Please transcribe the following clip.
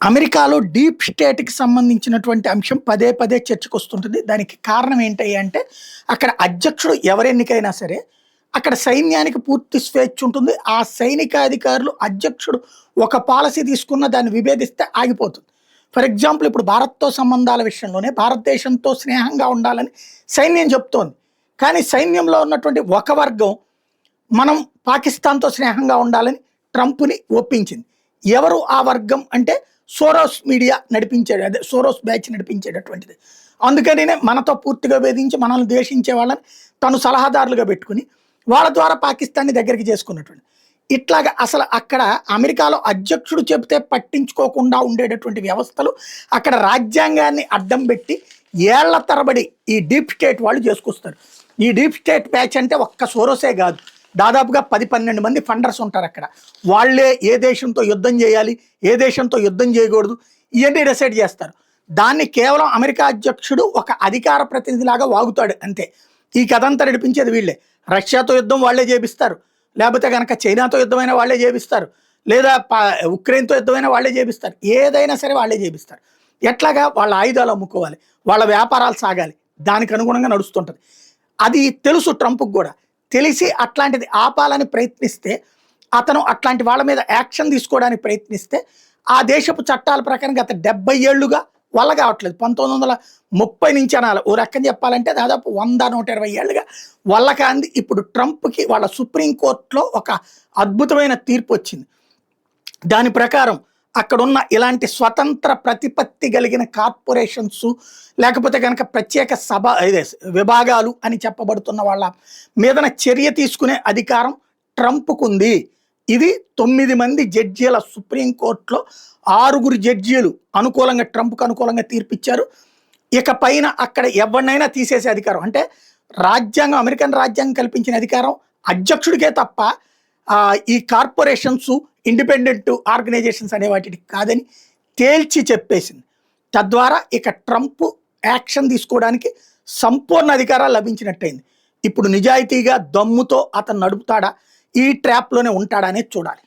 అమెరికాలో డీప్ స్టేట్‌కి సంబంధించినటువంటి అంశం పదే పదే చర్చకొస్తుంటుంది. దానికి కారణం ఏంటి అంటే, అక్కడ అధ్యక్షుడు ఎవరు ఎన్నికైనా సరే, అక్కడ సైన్యానికి పూర్తి స్వేచ్ఛ ఉంటుంది. ఆ సైనికాధికారులు అధ్యక్షుడు ఒక పాలసీ తీసుకున్న దాన్ని విభేదిస్తే ఆగిపోతుంది. ఫర్ ఎగ్జాంపుల్ ఇప్పుడు భారత్‌తో సంబంధాల విషయంలోనే భారతదేశంతో స్నేహంగా ఉండాలని సైన్యం చెప్తోంది. కానీ సైన్యంలో ఉన్నటువంటి ఒక వర్గం మనం పాకిస్తాన్‌తో స్నేహంగా ఉండాలని ట్రంప్‌ని ఒప్పించింది. ఎవరు ఆ వర్గం అంటే సోరోస్ మీడియా నడిపించేది. అదే సోరోస్ బ్యాచ్ నడిపించేటటువంటిది. అందుకనినే మనతో పూర్తిగా వేధించి మనల్ని ద్వేషించే వాళ్ళని తను సలహాదారులుగా పెట్టుకొని వాళ్ళ ద్వారా పాకిస్తాన్‌ని దగ్గరికి చేసుకున్నటువంటి. ఇట్లాగా అసలు అక్కడ అమెరికాలో అధ్యక్షుడు చెబితే పట్టించుకోకుండా ఉండేటటువంటి వ్యవస్థలు అక్కడ రాజ్యాంగాన్ని అడ్డం పెట్టి ఏళ్ల తరబడి ఈ డీప్ స్టేట్ వాళ్ళు చేసుకొస్తారు. ఈ డీప్ స్టేట్ బ్యాచ్ అంటే ఒక్క సోరోసే కాదు. దాదాపుగా 10-12 మంది ఫండర్స్ ఉంటారు అక్కడ. వాళ్ళే ఏ దేశంతో యుద్ధం చేయాలి, ఏ దేశంతో యుద్ధం చేయకూడదు ఇవన్నీ డిసైడ్ చేస్తారు. దాన్ని కేవలం అమెరికా అధ్యక్షుడు ఒక అధికార ప్రతినిధిలాగా వాగుతాడు అంతే. ఈ కథంతా నడిపించేది వీళ్ళే. రష్యాతో యుద్ధం వాళ్ళే చేపిస్తారు, లేకపోతే కనుక చైనాతో యుద్ధమైనా వాళ్ళే చేపిస్తారు, లేదా ఉక్రెయిన్తో యుద్ధమైనా వాళ్ళే చేపిస్తారు. ఏదైనా సరే వాళ్ళే చేపిస్తారు. ఎట్లాగా వాళ్ళ ఆయుధాలు అమ్ముకోవాలి, వాళ్ళ వ్యాపారాలు సాగాలి, దానికి అనుగుణంగా నడుస్తుంటుంది. అది తెలుసు ట్రంప్కి కూడా. తెలిసి అట్లాంటిది ఆపాలని ప్రయత్నిస్తే, అతను అట్లాంటి వాళ్ళ మీద యాక్షన్ తీసుకోవడానికి ప్రయత్నిస్తే, ఆ దేశపు చట్టాల ప్రకారం గత 70 ఏళ్లుగా వల్ల కావట్లేదు. 1930 నుంచి అనాలి. ఓ రకం చెప్పాలంటే దాదాపు 100-120 ఏళ్లుగా వల్ల కాంది. ఇప్పుడు ట్రంప్‌కి వాళ్ళ సుప్రీం కోర్టులో ఒక అద్భుతమైన తీర్పు వచ్చింది. దాని ప్రకారం అక్కడున్న ఇలాంటి స్వతంత్ర ప్రతిపత్తి కలిగిన కార్పొరేషన్స్, లేకపోతే కనుక ప్రత్యేక విభాగాలు అని చెప్పబడుతున్న వాళ్ళ మీదన చర్య తీసుకునే అధికారం ట్రంప్‌కుంది. ఇది 9 మంది జడ్జీల సుప్రీంకోర్టులో 6 జడ్జీలు అనుకూలంగా ట్రంప్‌కు అనుకూలంగా తీర్పిచ్చారు. ఇక పైన అక్కడ ఎవరినైనా తీసేసే అధికారం అంటే రాజ్యాంగం, అమెరికన్ రాజ్యాంగం కల్పించిన అధికారం అధ్యక్షుడికే తప్ప ఈ కార్పొరేషన్స్, ఇండిపెండెంట్ ఆర్గనైజేషన్స్ అనే వాటికి కాదని తేల్చి చెప్పేసింది. తద్వారా ఇక ట్రంప్ యాక్షన్ తీసుకోవడానికి సంపూర్ణ అధికారాలు లభించినట్టయింది. ఇప్పుడు నిజాయితీగా దమ్ముతో అతను నడుపుతాడా, ఈ ట్రాప్లోనే ఉంటాడా అనేది చూడాలి.